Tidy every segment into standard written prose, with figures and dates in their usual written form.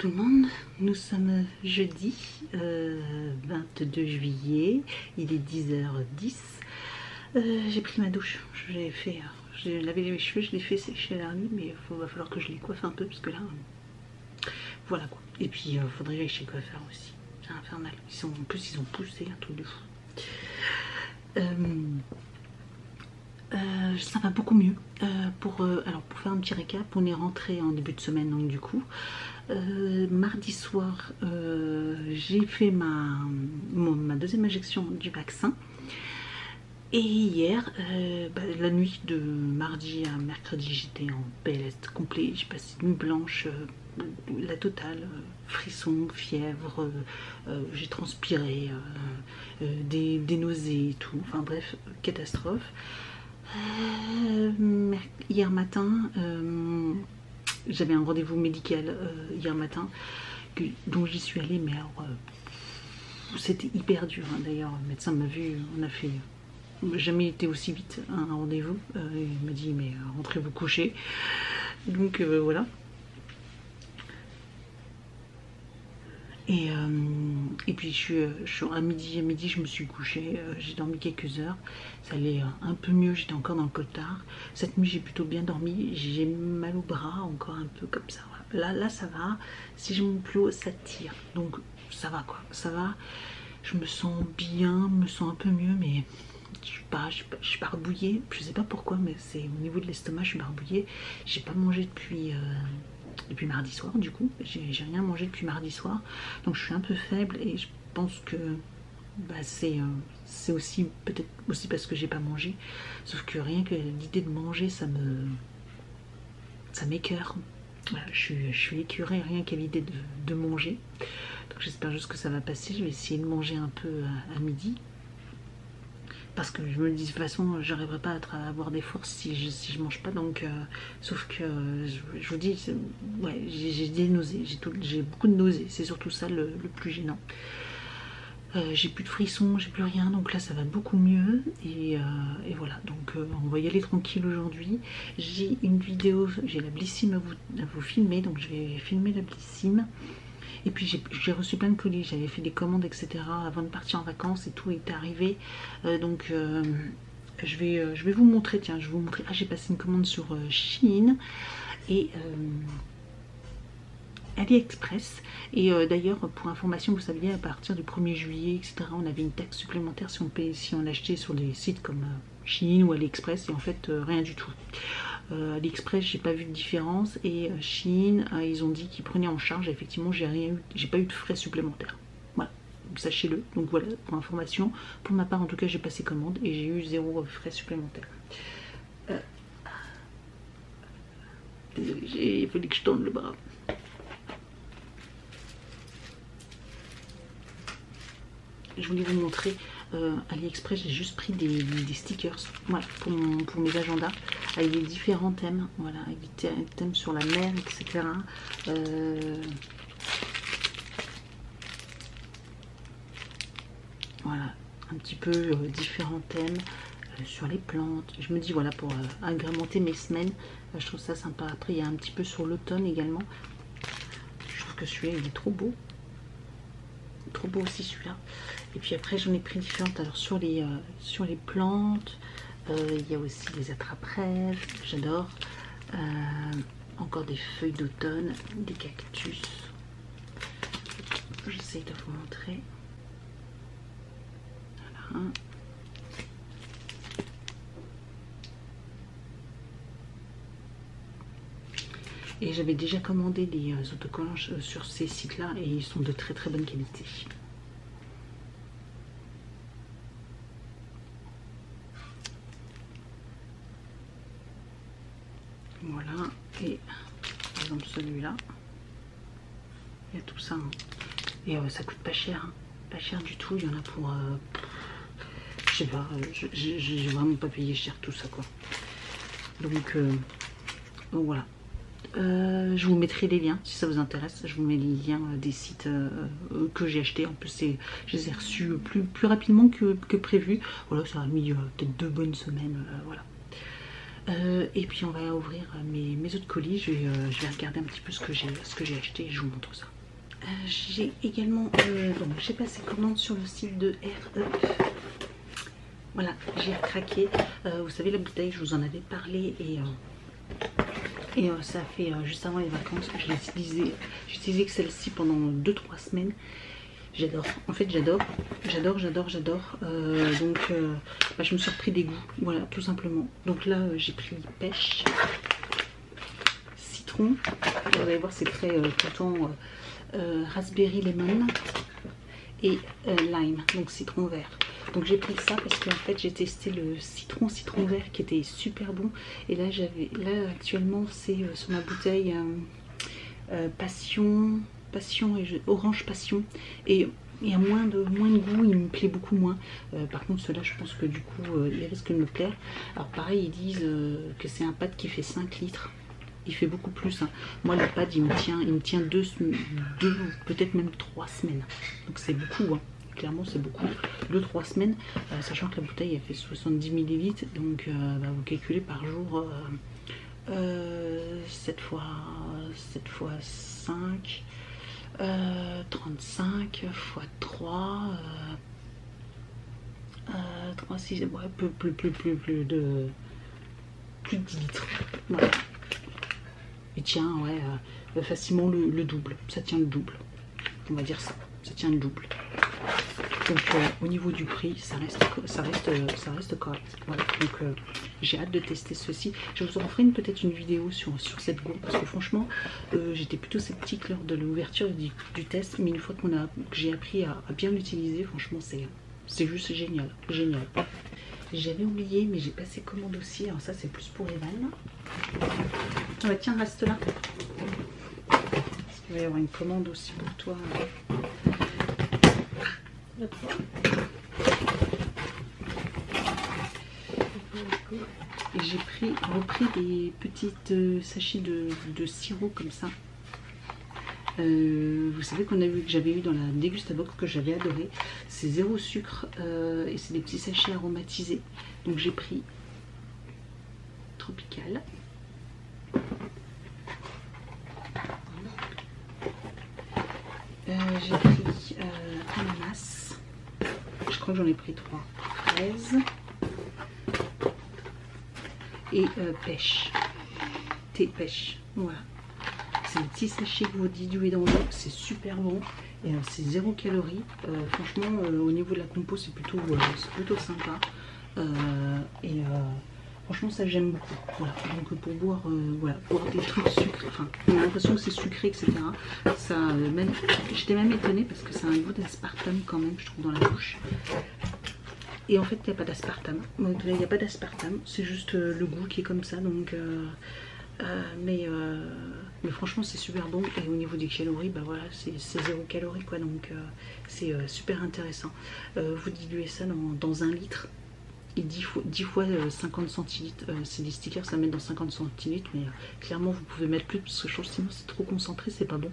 tout le monde, nous sommes jeudi 22 juillet, il est 10h10. J'ai pris ma douche, j'ai lavé mes cheveux, je les fais sécher à la nuit, mais il va falloir que je les coiffe un peu parce que là, voilà quoi. Et puis il faudrait que j'aille chez le coiffeur aussi, c'est infernal. En plus ils ont poussé un truc de fou. Ça va beaucoup mieux. Pour faire un petit récap, on est rentré en début de semaine, donc du coup mardi soir j'ai fait ma deuxième injection du vaccin, et hier la nuit de mardi à mercredi j'étais en PLS complet. J'ai passé une nuit blanche, la totale, frissons, fièvre, j'ai transpiré, des nausées et tout, enfin bref, catastrophe. Hier matin, j'avais un rendez-vous médical hier matin, donc j'y suis allée, mais alors c'était hyper dur, hein. D'ailleurs le médecin m'a vu, on a fait jamais été aussi vite un rendez-vous, il m'a dit mais rentrez vous coucher, donc voilà. Et puis à midi je me suis couchée, j'ai dormi quelques heures, ça allait un peu mieux, j'étais encore dans le cotard. Cette nuit j'ai plutôt bien dormi, j'ai mal au bras encore un peu comme ça, voilà. Là ça va, si je monte plus haut ça tire, donc ça va quoi, ça va, je me sens bien, me sens un peu mieux, mais je suis barbouillée, je sais pas pourquoi, mais c'est au niveau de l'estomac, je suis barbouillée, j'ai pas mangé depuis mardi soir, du coup j'ai rien mangé depuis mardi soir, donc je suis un peu faible, et je pense que c'est aussi peut-être aussi parce que j'ai pas mangé, sauf que rien que l'idée de manger ça m'écœure. Voilà, je suis écœurée rien qu'à l'idée de manger, donc j'espère juste que ça va passer. Je vais essayer de manger un peu à midi, parce que je me dis de toute façon j'arriverai pas à avoir des forces si je mange pas, donc sauf que je vous dis, ouais, j'ai des nausées, j'ai beaucoup de nausées, c'est surtout ça le plus gênant. J'ai plus de frissons, j'ai plus rien, donc là ça va beaucoup mieux, et voilà, donc on va y aller tranquille aujourd'hui. J'ai une vidéo, j'ai la Blissim à vous filmer, donc je vais filmer la Blissim. Et puis j'ai reçu plein de colis, j'avais fait des commandes etc avant de partir en vacances, et tout est arrivé, donc je vais vous montrer, tiens je vais vous montrer. J'ai passé une commande sur Shein et AliExpress, et d'ailleurs pour information, vous saviez, à partir du 1er juillet etc on avait une taxe supplémentaire si on achetait sur des sites comme Shein ou AliExpress, et en fait rien du tout. AliExpress j'ai pas vu de différence, et Shein ils ont dit qu'ils prenaient en charge, et effectivement j'ai pas eu de frais supplémentaires, voilà, sachez-le. Donc voilà, pour information, pour ma part en tout cas j'ai passé commande et j'ai eu 0 frais supplémentaires. Désolée, il fallait que je tourne le bras. Je voulais vous montrer AliExpress, j'ai juste pris des stickers, voilà, pour mes agendas, avec des différents thèmes, voilà, avec des thèmes sur la mer etc. Voilà, un petit peu différents thèmes sur les plantes. Je me dis voilà, pour agrémenter mes semaines, je trouve ça sympa. Après il y a un petit peu sur l'automne également, je trouve que celui-là il est trop beau aussi celui-là. Et puis après j'en ai pris différentes, alors sur les plantes, il y a aussi des attrape-rêves, j'adore, encore des feuilles d'automne, des cactus, j'essaye de vous montrer, voilà. Et j'avais déjà commandé des autocollants sur ces sites là, et ils sont de très très bonne qualité. Voilà, et par exemple celui-là, il y a tout ça, hein. Et ça coûte pas cher, hein. Pas cher du tout, il y en a pour je sais pas, j'ai vraiment pas payé cher tout ça quoi. Donc voilà. Je vous mettrai les liens si ça vous intéresse. Je vous mets les liens des sites que j'ai acheté. En plus je les ai reçus plus rapidement que prévu. Voilà, ça a mis peut-être 2 bonnes semaines, voilà. Et puis on va ouvrir mes autres colis. Je vais regarder un petit peu ce que j'ai acheté et je vous montre ça. J'ai également donc j'ai passé commande sur le site de RE. Voilà, j'ai craqué. Vous savez, la bouteille, je vous en avais parlé et ça fait juste avant les vacances. J'ai utilisé que celle-ci pendant 2-3 semaines. J'adore, en fait j'adore. Donc je me suis repris des goûts, voilà, tout simplement. Donc là j'ai pris pêche, citron, vous allez voir c'est très coton, raspberry lemon et lime, donc citron vert. Donc j'ai pris ça parce qu'en fait j'ai testé le citron vert qui était super bon. Et là actuellement c'est sur ma bouteille passion et orange passion, et il y a moins de goût, il me plaît beaucoup moins. Par contre ceux-là je pense que du coup il risque de me plaire. Alors pareil, ils disent que c'est un pad qui fait 5 litres. Il fait beaucoup plus, hein. Moi le pad il me tient 2 peut-être même 3 semaines. Donc c'est beaucoup, hein. Clairement c'est beaucoup, 2-3 semaines, sachant que la bouteille elle fait 70 ml. Donc vous calculez par jour 7 fois 5, 35 fois 3, 3, 6, ouais, plus de 10 litres. Voilà. Et tiens, ouais, facilement le double. Ça tient le double. On va dire ça. Ça tient le double. Donc au niveau du prix, ça reste correct. Voilà. Donc j'ai hâte de tester ceci. Je vous en ferai peut-être une vidéo sur cette gourde parce que franchement, j'étais plutôt sceptique lors de l'ouverture du test, mais une fois que j'ai appris à bien l'utiliser, franchement c'est juste génial, génial. J'avais oublié, mais j'ai passé commande aussi. Alors ça c'est plus pour Evan. Ouais, tiens, reste là. Parce qu'il va y avoir une commande aussi pour toi. Et j'ai repris des petites sachets de sirop comme ça. Vous savez que j'avais eu dans la dégustabox que j'avais adoré. C'est 0 sucre et c'est des petits sachets aromatisés. Donc j'ai pris Tropical. J'ai pris ananas. Je crois que j'en ai pris 3. Fraise. Et pêche. Thé pêche. Voilà. C'est des petits sachets que vous diluez dans l'eau. C'est super bon. Et c'est 0 calories. Franchement, au niveau de la compo, c'est plutôt sympa. Franchement, ça j'aime beaucoup. Voilà. Donc pour boire, boire des trucs sucrés. Enfin, on a l'impression que c'est sucré, etc. Ça, j'étais même étonnée parce que ça a un goût d'aspartame quand même, je trouve, dans la bouche. Et en fait, il n'y a pas d'aspartame. Il n'y a pas d'aspartame. C'est juste le goût qui est comme ça. Donc, mais franchement, c'est super bon. Et au niveau des calories, bah voilà, c'est 0 calories quoi. Donc, c'est super intéressant. Vous diluez ça dans 1 litre. Et 10 fois 50 centilitres. C'est des stickers, ça met dans 50 centilitres. Mais clairement, vous pouvez mettre plus parce que je trouve que sinon, c'est trop concentré. C'est pas bon.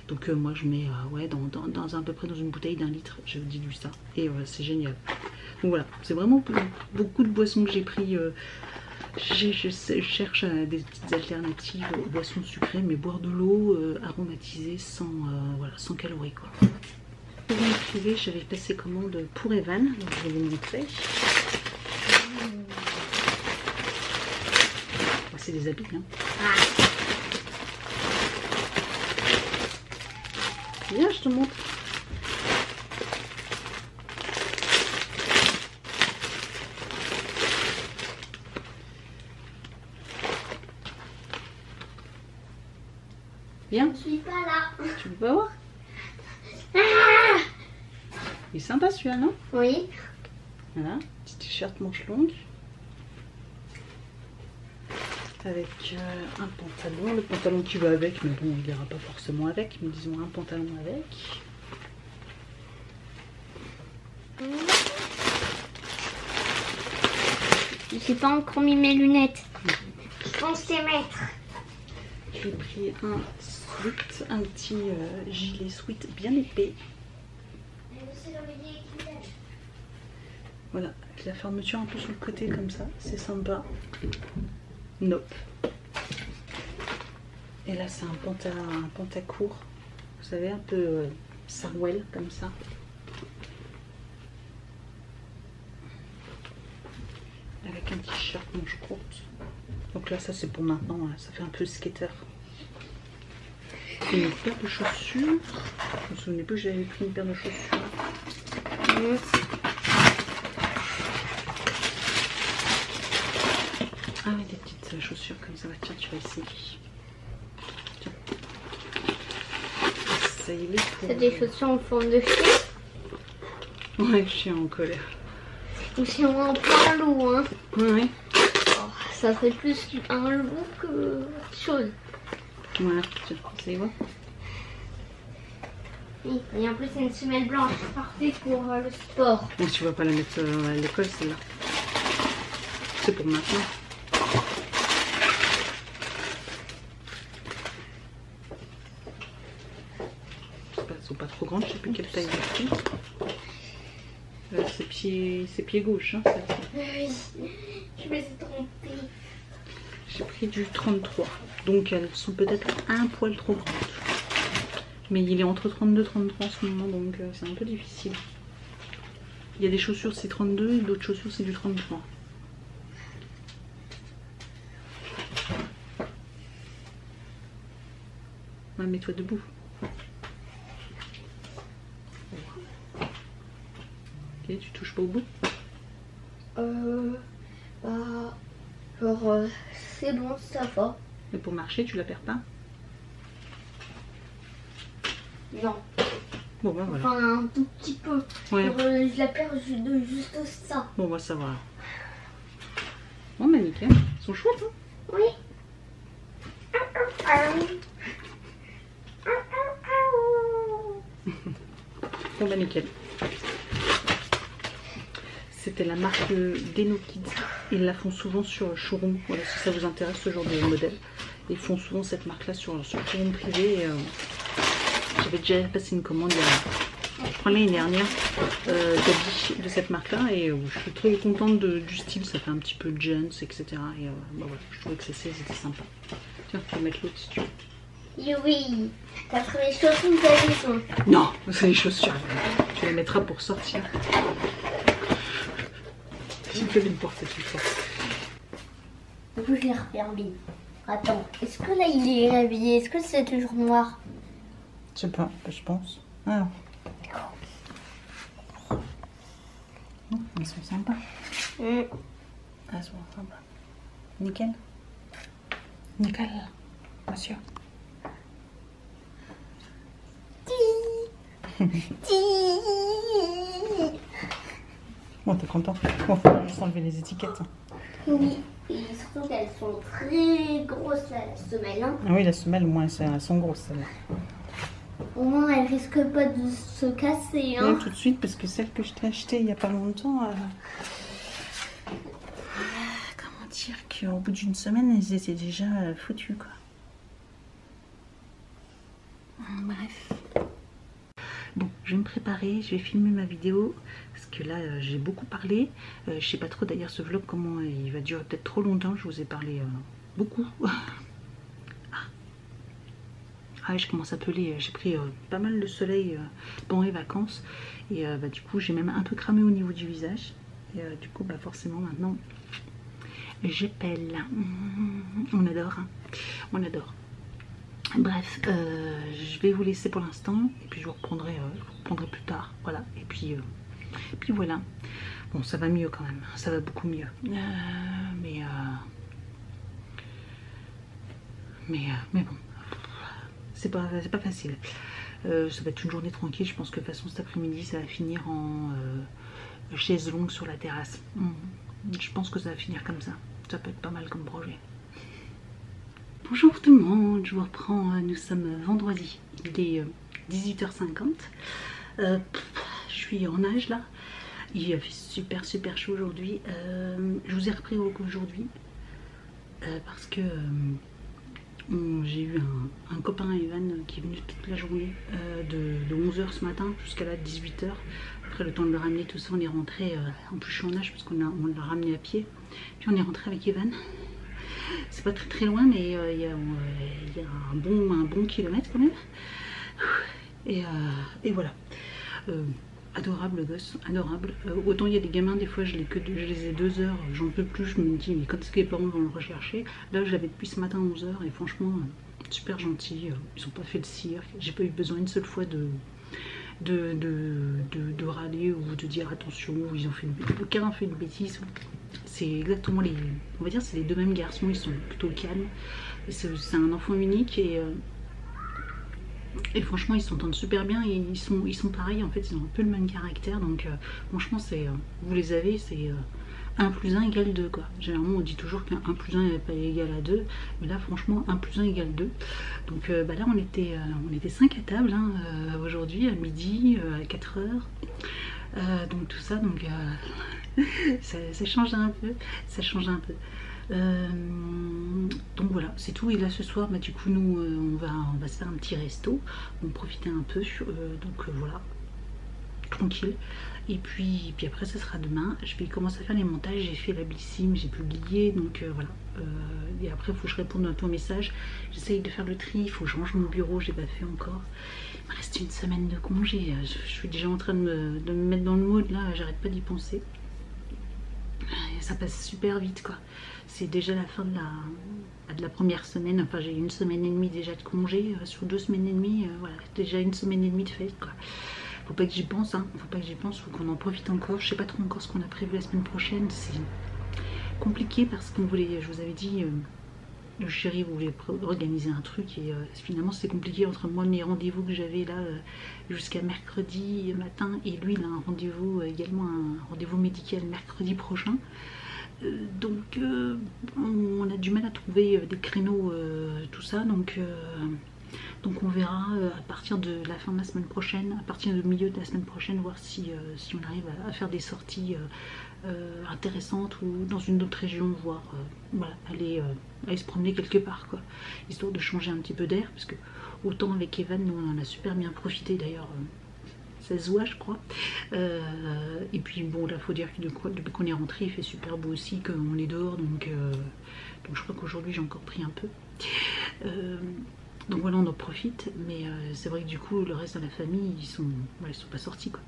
Donc, moi, je mets ouais, à peu près dans une bouteille d'1 litre. Je dilue ça. Et c'est génial. Donc voilà, c'est vraiment beaucoup de boissons que j'ai pris. Je cherche des petites alternatives aux boissons sucrées, mais boire de l'eau aromatisée sans calories quoi. Pour me priver, j'avais passé commande pour Evan, donc je vais vous montrer. C'est des habits, hein. Viens, je te montre. Viens. Je suis pas là. Tu veux pas voir? Il est sympa celui-là, non? Oui. Voilà, petit t-shirt manche longue. Avec un pantalon, le pantalon qui va avec, mais bon, il ira pas forcément avec, mais disons un pantalon avec. J'ai pas encore mis mes lunettes. Je pense les mettre. J'ai pris un sweat, un petit gilet sweat bien épais. Voilà, avec la fermeture un peu sur le côté comme ça, c'est sympa. Nope. Et là c'est un pantacourt. Vous savez, un peu sarouel comme ça. Avec un t-shirt manche courte. Donc là ça c'est pour maintenant, ça fait un peu skater. Une paire de chaussures. Je me souvenais plus que j'avais pris une paire de chaussures. Ah oui, des petites chaussures comme ça. Tiens, tu vas essayer. Tiens. Ça y est pour... C'est des chaussures en forme de chien. Ouais, chien en colère. Ou c'est en plein loup, hein. Ouais. Oh, ça fait plus un loup que autre chose. Voilà, tiens, ça y va. Oui, et en plus c'est une semelle blanche, parfait pour le sport. Bon, tu vas pas la mettre à l'école celle-là. C'est pour maintenant. Elles sont pas trop grandes, je sais plus quelle taille elles font. C'est pied gauche. Hein, oui, je me suis trompée. j'ai pris du 33. Donc elles sont peut-être un poil trop grandes. Mais il est entre 32 et 33 en ce moment, donc c'est un peu difficile. Il y a des chaussures c'est 32 et d'autres chaussures c'est du 33. Ouais, mets-toi debout. Ok, tu touches pas au bout? C'est bon, ça va. Mais pour marcher, tu la perds pas? Non. Bon, bah voilà. Enfin, un tout petit peu. Ouais. Je la perds de juste ça. Bon, bah ça va. Bon, bah nickel. Ils sont chouettes, hein? Oui. Bon, bah nickel. C'était la marque Deno Kids. Ils la font souvent sur le showroom. Voilà, si ça vous intéresse ce genre de modèle. Ils font souvent cette marque-là sur le showroom privé. J'avais déjà passé une commande l'année dernière d'habits de cette marque-là. Et je suis très contente du style. Ça fait un petit peu jeans, etc. Et bah voilà, je trouvais que c'était sympa. Tiens, tu peux mettre l'autre si tu veux. Oui, t'as pris les chaussures de la maison. Non, c'est les chaussures. Tu les mettras pour sortir. Tu peux les porter plus fort. Je vais refermer. Attends, est-ce que là il est réveillé? Est-ce que c'est toujours noir? Je sais pas, je pense. Ah. Oh, elles sont sympas. Elles sont sympas. Nickel. Nickel, monsieur. Bon, t'es content? Bon, faut juste enlever les étiquettes. Oui, et surtout qu'elles sont très grosses là, la semelle. Hein. Ah oui, la semelle, au moins, elles sont grosses, celles-là. Au moins, elles risquent pas de se casser. Hein. Oui, tout de suite, parce que celle que je t'ai achetée il y a pas longtemps, comment dire qu'au bout d'une semaine, elles étaient déjà foutues, quoi. Bref. Bon, je vais me préparer, je vais filmer ma vidéo parce que là j'ai beaucoup parlé. Je sais pas trop d'ailleurs ce vlog comment il va durer peut-être trop longtemps. Je vous ai parlé beaucoup. Ah, je commence à peler. J'ai pris pas mal de soleil pendant les vacances et bah, du coup j'ai même un peu cramé au niveau du visage. Et du coup bah forcément maintenant j'épelle. On adore, hein. On adore. Bref, je vais vous laisser pour l'instant et puis je vous reprendrai plus tard, voilà. Et puis voilà. Bon, ça va mieux quand même, ça va beaucoup mieux. Mais bon, c'est pas facile. Ça va être une journée tranquille. Je pense que de toute façon cet après-midi, ça va finir en chaise longue sur la terrasse. Je pense que ça va finir comme ça. Ça peut être pas mal comme projet. Bonjour tout le monde, je vous reprends, nous sommes vendredi, il est 18h50, je suis en nage là, il a fait super chaud aujourd'hui, je vous ai repris aujourd'hui parce que j'ai eu un copain Evan qui est venu toute la journée de 11h ce matin jusqu'à là 18h, après le temps de le ramener tout ça on est rentré, en plus je suis en nage parce qu'on l'a ramené à pied, puis on est rentré avec Evan. C'est pas très très loin, mais il y a un bon kilomètre quand même. Et voilà. Adorable gosse, adorable. Autant il y a des gamins, des fois je les ai 2 heures, j'en peux plus, je me dis mais quand est-ce que les parents vont le rechercher? Là j'avais depuis ce matin 11 heures et franchement super gentil, ils ont pas fait le cirque, j'ai pas eu besoin une seule fois de râler ou de dire attention, ils ont fait aucun fait de bêtises. C'est exactement on va dire c'est les 2 mêmes garçons, ils sont plutôt calmes. C'est un enfant unique et franchement ils s'entendent super bien et ils sont pareils en fait, ils ont un peu le même caractère, donc franchement c'est vous les avez, c'est 1 plus 1 égale 2 quoi. Généralement on dit toujours qu'un 1 plus 1 n'est pas égal à 2, mais là franchement 1 plus 1 égale 2. Donc là on était 5 à table hein, aujourd'hui, à midi, à 4 heures. Donc tout ça, donc ça change un peu, ça change un peu. Donc voilà, c'est tout. Et là ce soir, bah, du coup nous on va se faire un petit resto, on profiter un peu, donc voilà, tranquille. Et puis après ça sera demain. Je vais commencer à faire les montages, j'ai fait la Blissim, j'ai publié, donc voilà. Et après il faut que je réponde à ton message. J'essaye de faire le tri, il faut que je range mon bureau, j'ai pas fait encore. Il me reste une semaine de congé, je suis déjà en train de me mettre dans le mood là, j'arrête pas d'y penser. Et ça passe super vite quoi. C'est déjà la fin de la première semaine, enfin j'ai 1 semaine et demie déjà de congé, sur 2 semaines et demie, voilà, déjà 1 semaine et demie de fête quoi. Faut pas que j'y pense, hein. Faut pas que j'y pense, faut qu'on en profite encore. Je sais pas trop encore ce qu'on a prévu la semaine prochaine, c'est compliqué parce qu'on voulait, je vous avais dit, le chéri voulait organiser un truc et finalement c'est compliqué entre moi mes rendez-vous que j'avais là jusqu'à mercredi matin et lui il a un rendez-vous également, un rendez-vous médical mercredi prochain. Donc on a du mal à trouver des créneaux, tout ça, donc on verra à partir de la fin de la semaine prochaine, à partir du milieu de la semaine prochaine, voir si on arrive à faire des sorties intéressantes ou dans une autre région, voire voilà, aller se promener quelque part quoi, histoire de changer un petit peu d'air, parce que autant avec Evan nous on en a super bien profité d'ailleurs. Ça se voit je crois, et puis bon là faut dire que depuis qu'on est rentré il fait super beau aussi, qu'on est dehors, donc je crois qu'aujourd'hui j'ai encore pris un peu, donc voilà on en profite, mais c'est vrai que du coup le reste de la famille ils sont pas sortis quoi.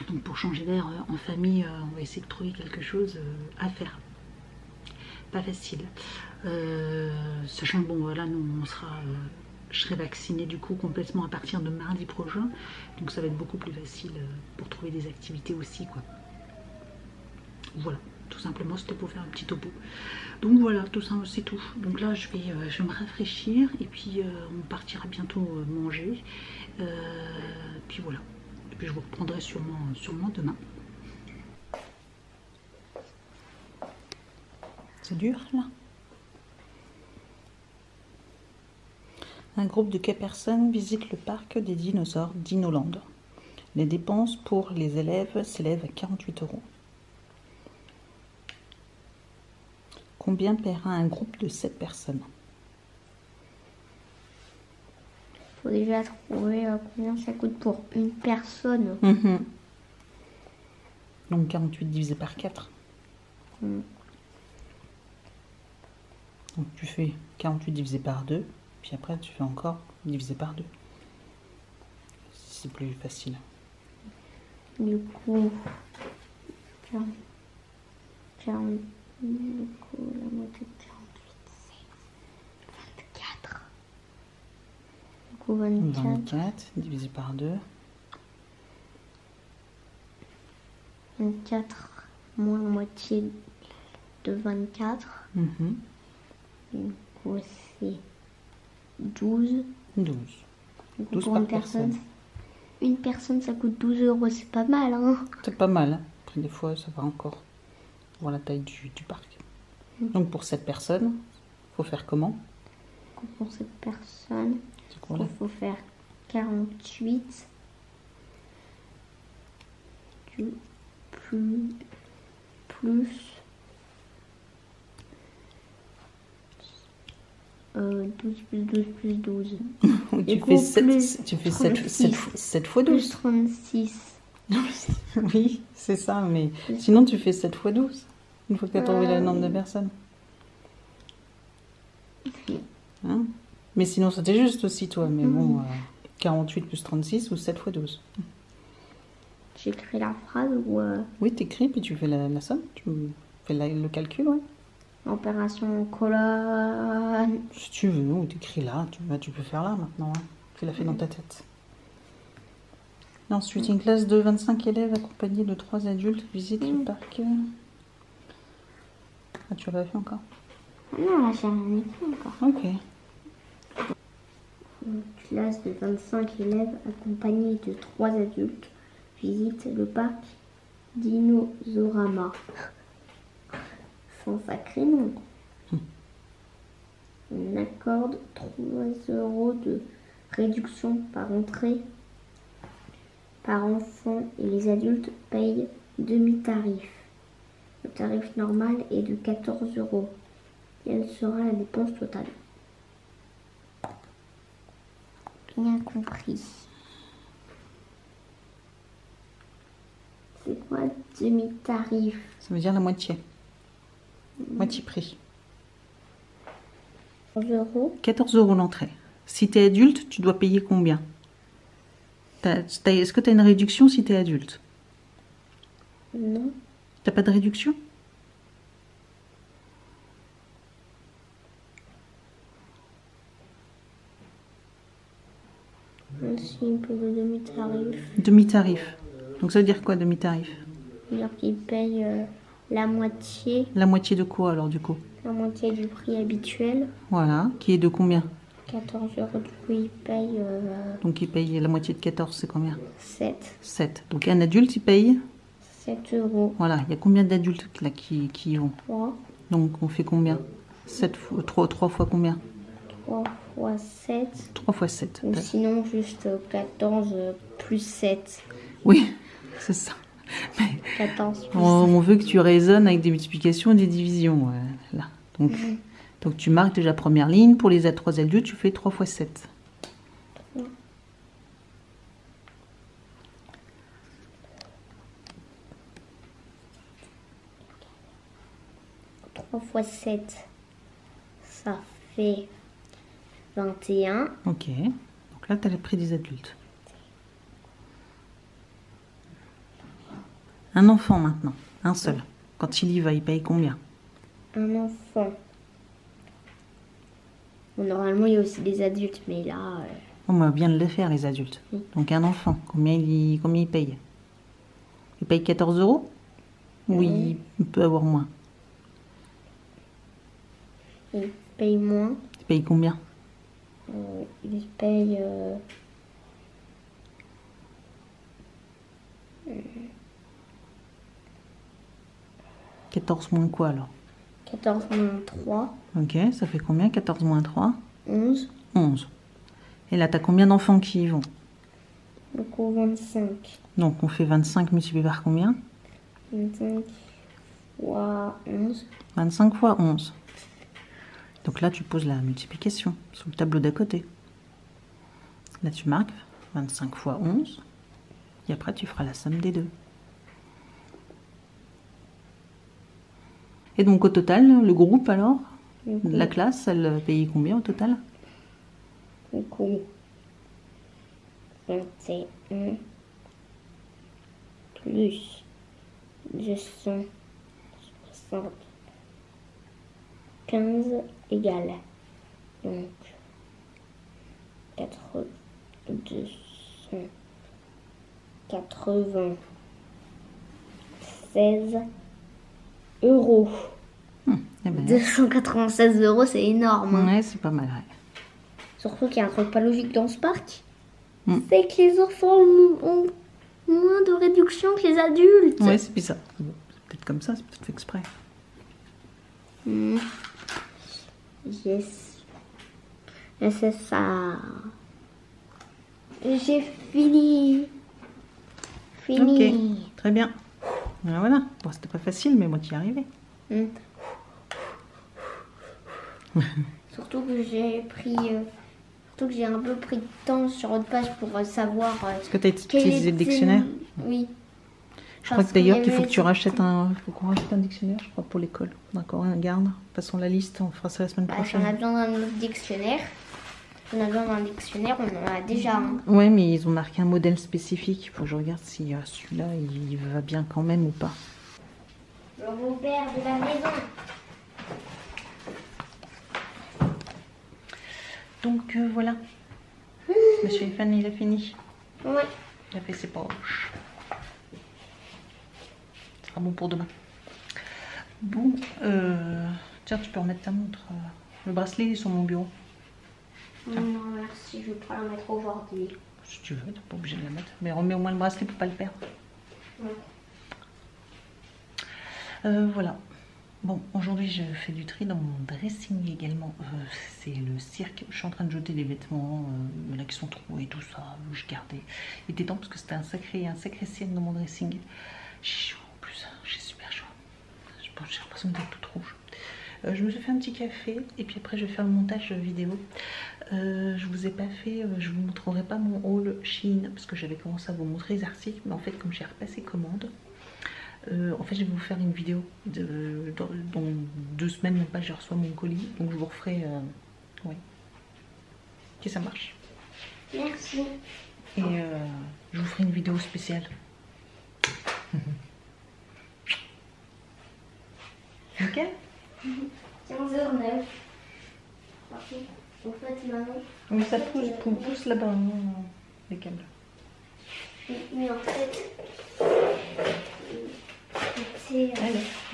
Donc pour changer d'air en famille, on va essayer de trouver quelque chose à faire. Pas facile, sachant que bon voilà nous on sera je serai vaccinée du coup complètement à partir de mardi prochain, donc ça va être beaucoup plus facile pour trouver des activités aussi quoi. Voilà, tout simplement c'était pour faire un petit topo. Donc voilà, tout ça c'est tout. Donc là je vais me rafraîchir et puis on partira bientôt manger. Puis voilà, et puis je vous reprendrai sûrement demain. C'est dur là. Un groupe de 4 personnes visite le parc des dinosaures Dinoland. Les dépenses pour les élèves s'élèvent à 48 €. Combien paiera un groupe de 7 personnes? Faut déjà trouver combien ça coûte pour une personne. Donc 48 divisé par 4. Donc tu fais 48 divisé par 2. Puis après, tu fais encore divisé par 2. C'est plus facile. Du coup, du coup la moitié de 48, c'est 24. Du coup, 24 divisé par 2. 24 moins la moitié de 24. Du coup, c'est 12. 12. Du coup, 12 pour par une personne, ça coûte 12 €. C'est pas mal, hein? C'est pas mal. Hein. Après, des fois, ça va encore voir la taille du parc. Donc, pour cette personne, faut faire comment? Pour cette personne, il faut faire 48 plus 12 plus 12 plus 12. Tu fais 7 fois 12. Plus 36. Oui, c'est ça, mais sinon tu fais 7 fois 12. une fois que tu as trouvé le nombre de personnes. Hein? Mais sinon, c'était juste aussi, toi. Mais bon, 48 plus 36 ou 7 fois 12. J'écris la phrase ou Oui, t'écris, puis tu fais la somme. Tu fais le calcul, ouais. opération colonne. Si tu veux, ou t'écris là. Tu peux faire là, maintenant. Hein. Tu l'as fait dans ta tête. Ensuite, une classe de 25 élèves accompagnés de 3 adultes visite le parc. Ah, tu l'as pas fait encore? Non, là, j'ai rien écrit encore. Ok. Une classe de 25 élèves accompagnés de 3 adultes visite le parc Dinosaurama. C'est un sacré nom. On accorde 3 € de réduction par entrée par enfant et les adultes payent demi-tarif. Le tarif normal est de 14 €. Quelle sera la dépense totale? Bien compris. C'est quoi demi-tarif? Ça veut dire la moitié. Moitié prix. 11 €. 14 € l'entrée. Si tu es adulte, tu dois payer combien? Est-ce que tu as une réduction si tu es adulte? Non. T'as pas de réduction? Si, il peut le demi-tarif. Demi-tarif. Donc ça veut dire quoi, demi-tarif? C'est-à-dire qu'il paye la moitié La moitié de quoi alors du coup? du prix habituel. Voilà. Qui est de combien? 14 € du coup, il paye Donc il paye la moitié de 14, c'est combien? 7. 7. Donc un adulte, il paye? 7 €. Voilà. Il y a combien d'adultes là qui y vont? 3. Donc on fait combien? 3 fois combien? 3 fois 7. 3 fois 7. Ou sinon juste 14 plus 7. Oui, c'est ça. 14 plus On veut que tu raisonnes avec des multiplications et des divisions. Là. Donc tu marques déjà première ligne. Pour les 3 adultes, tu fais 3 fois 7. 3 fois 7, ça fait 21. Ok. Donc là, tu as le prix des adultes. Un enfant maintenant. Un seul. Quand il y va, il paye combien? Un enfant. Bon, normalement, il y a aussi des adultes, mais là... On va bien le faire, les adultes. Donc un enfant, combien il paye? Il paye 14 €? Oui, il peut avoir moins. Il paye moins. Il paye combien? Il paye... 14 moins quoi alors? 14 moins 3. Ok, ça fait combien? 14 moins 3? 11. 11. Et là, tu as combien d'enfants qui y vont? Du coup, 25. Donc on fait 25 multiplié par combien? 25 fois 11. 25 fois 11. Donc là, tu poses la multiplication sur le tableau d'à côté. Là, tu marques 25 fois 11. Et après, tu feras la somme des deux. Et donc, au total, le groupe, alors, la classe, elle payait combien au total? Du coup, 21 plus 275 égale donc 296 €. Eh ben, 296 €, c'est énorme. Hein. ouais, c'est pas mal. Ouais. Surtout qu'il y a un truc pas logique dans ce parc. C'est que les enfants ont moins de réduction que les adultes. Ouais, c'est bizarre. Bon, c'est peut-être comme ça, c'est peut-être fait exprès. Yes. Et c'est ça. J'ai fini. Ok, très bien. Voilà. Bon, c'était pas facile, mais moi, tu y es arrivé. Surtout que j'ai un peu pris de temps sur votre page pour savoir. Est-ce que tu as utilisé le dictionnaire? Oui. Je crois que d'ailleurs il faut que tu rachètes faut qu'on rachète un dictionnaire, je crois, pour l'école. D'accord, un garde. Passons la liste, on fera ça la semaine prochaine. On a besoin d'un autre dictionnaire. On a besoin d'un dictionnaire, on en a déjà un. Ouais, mais ils ont marqué un modèle spécifique. Il faut que je regarde si celui-là il va bien quand même ou pas. Le Robert de la maison. Donc voilà. Monsieur Evan, il a fini. Ouais. Il a fait ses poches. Ce sera bon pour demain. Bon, tiens, tu peux remettre ta montre. Le bracelet il est sur mon bureau. Non, merci, je vais pas la mettre aujourd'hui. Si tu veux, t'es pas obligé de la mettre. Mais remets au moins le bracelet pour pas le perdre. Ouais. Voilà. Bon, aujourd'hui je fais du tri dans mon dressing également. C'est le cirque. Je suis en train de jeter des vêtements là qui sont troués et tout ça. Je gardais. Il était temps parce que c'était un sacré ciel dans mon dressing. J'ai chaud en plus. J'ai super chaud. J'ai l'impression d'être toute rouge. Je me suis fait un petit café et puis après je vais faire le montage vidéo. Je vous ai pas fait, je vous montrerai pas mon haul Shein parce que j'avais commencé à vous montrer les articles, mais en fait comme j'ai repassé commande, en fait je vais vous faire une vidéo dans 2 semaines, même pas, je reçois mon colis, donc je vous referai, ouais, que ça marche. Merci. Et je vous ferai une vidéo spéciale. Nickel. 15h09. Parfait. En fait, maintenant. Oui, ça pousse là-bas, les câbles. Mais en fait. Allez, là,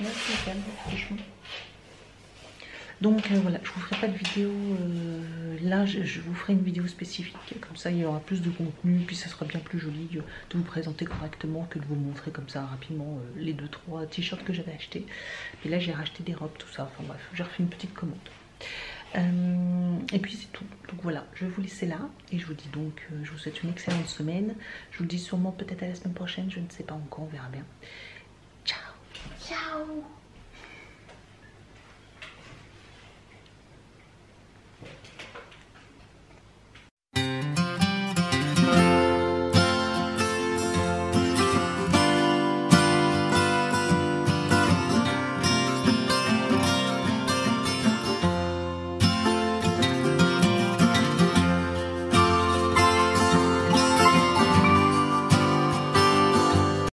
c'est le câble, franchement. Donc voilà, je vous ferai pas de vidéo là, je vous ferai une vidéo spécifique, comme ça il y aura plus de contenu, puis ça sera bien plus joli de vous présenter correctement que de vous montrer comme ça rapidement les 2-3 t-shirts que j'avais achetés. Et là j'ai racheté des robes, tout ça, enfin bref, j'ai refait une petite commande. Et puis c'est tout, donc voilà, je vais vous laisser là, et je vous dis donc, je vous souhaite une excellente semaine, je vous le dis sûrement peut-être à la semaine prochaine, je ne sais pas encore, on verra bien. Ciao. Ciao.